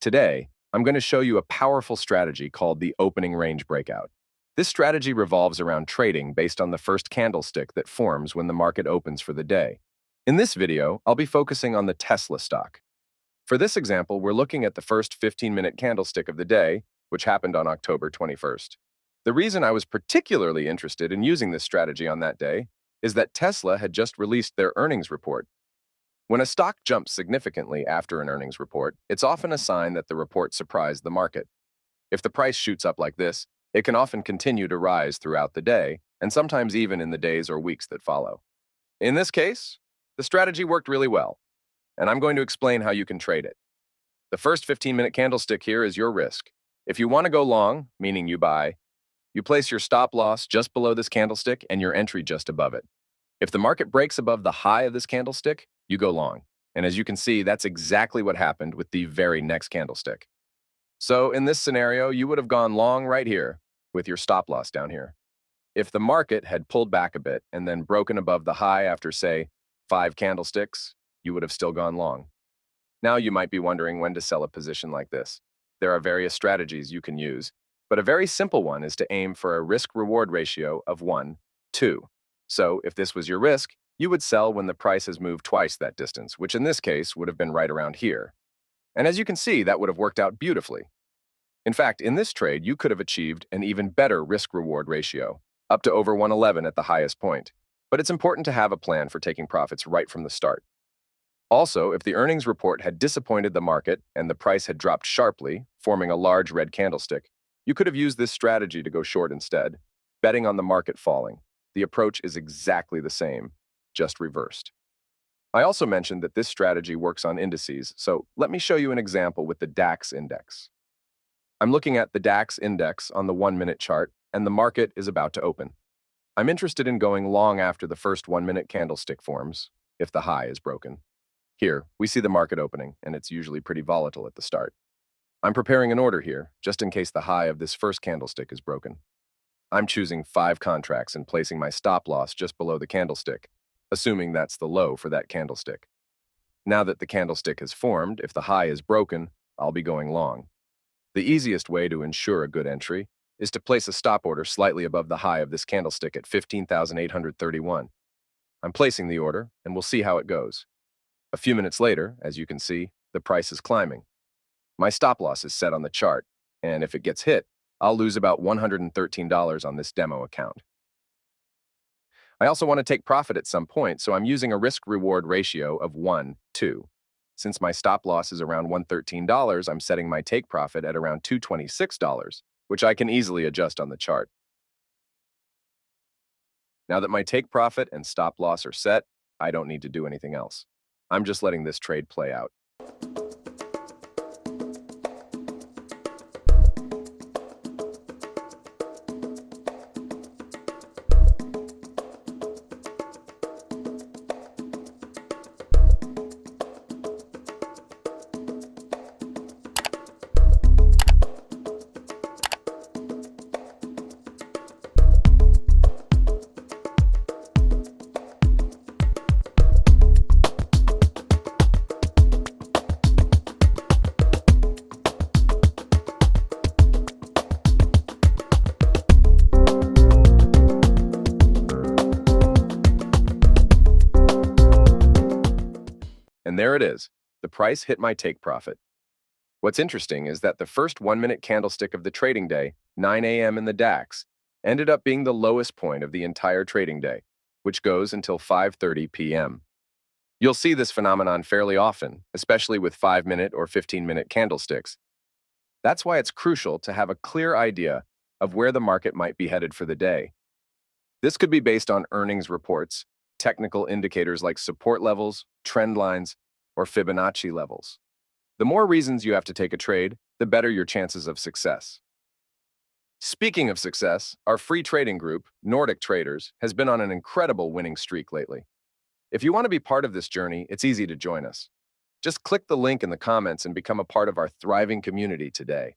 Today, I'm going to show you a powerful strategy called the Opening Range Breakout. This strategy revolves around trading based on the first candlestick that forms when the market opens for the day. In this video, I'll be focusing on the Tesla stock. For this example, we're looking at the first 15-minute candlestick of the day, which happened on October 21st. The reason I was particularly interested in using this strategy on that day is that Tesla had just released their earnings report. When a stock jumps significantly after an earnings report, it's often a sign that the report surprised the market. If the price shoots up like this, it can often continue to rise throughout the day, and sometimes even in the days or weeks that follow. In this case, the strategy worked really well, and I'm going to explain how you can trade it. The first 15-minute candlestick here is your risk. If you want to go long, meaning you buy, you place your stop loss just below this candlestick and your entry just above it. If the market breaks above the high of this candlestick, you go long. And as you can see, that's exactly what happened with the very next candlestick. So in this scenario, you would have gone long right here with your stop loss down here. If the market had pulled back a bit and then broken above the high after, say, 5 candlesticks, you would have still gone long. Now you might be wondering when to sell a position like this. There are various strategies you can use, but a very simple one is to aim for a risk-reward ratio of 1:2. So if this was your risk, you would sell when the price has moved twice that distance, which in this case would have been right around here. And as you can see, that would have worked out beautifully. In fact, in this trade, you could have achieved an even better risk-reward ratio, up to over 111 at the highest point. But it's important to have a plan for taking profits right from the start. Also, if the earnings report had disappointed the market and the price had dropped sharply, forming a large red candlestick, you could have used this strategy to go short instead, betting on the market falling. The approach is exactly the same, just reversed. I also mentioned that this strategy works on indices, so let me show you an example with the DAX index. I'm looking at the DAX index on the 1-minute chart, and the market is about to open. I'm interested in going long after the first 1-minute candlestick forms, if the high is broken. Here, we see the market opening, and it's usually pretty volatile at the start. I'm preparing an order here, just in case the high of this first candlestick is broken. I'm choosing 5 contracts and placing my stop loss just below the candlestick, assuming that's the low for that candlestick. Now that the candlestick has formed, if the high is broken, I'll be going long. The easiest way to ensure a good entry is to place a stop order slightly above the high of this candlestick at 15,831. I'm placing the order, and we'll see how it goes. A few minutes later, as you can see, the price is climbing. My stop loss is set on the chart, and if it gets hit, I'll lose about $113 on this demo account. I also want to take profit at some point, so I'm using a risk-reward ratio of 1:2. Since my stop loss is around $113, I'm setting my take profit at around $226, which I can easily adjust on the chart. Now that my take profit and stop loss are set, I don't need to do anything else. I'm just letting this trade play out. And there it is. The price hit my take profit. What's interesting is that the first 1-minute candlestick of the trading day, 9 a.m. in the DAX, ended up being the lowest point of the entire trading day, which goes until 5:30 p.m. You'll see this phenomenon fairly often, especially with 5-minute or 15-minute candlesticks. That's why it's crucial to have a clear idea of where the market might be headed for the day. This could be based on earnings reports, technical indicators like support levels, trend lines, or Fibonacci levels. The more reasons you have to take a trade, the better your chances of success. Speaking of success, our free trading group, Nordic Traders, has been on an incredible winning streak lately. If you want to be part of this journey, it's easy to join us. Just click the link in the comments and become a part of our thriving community today.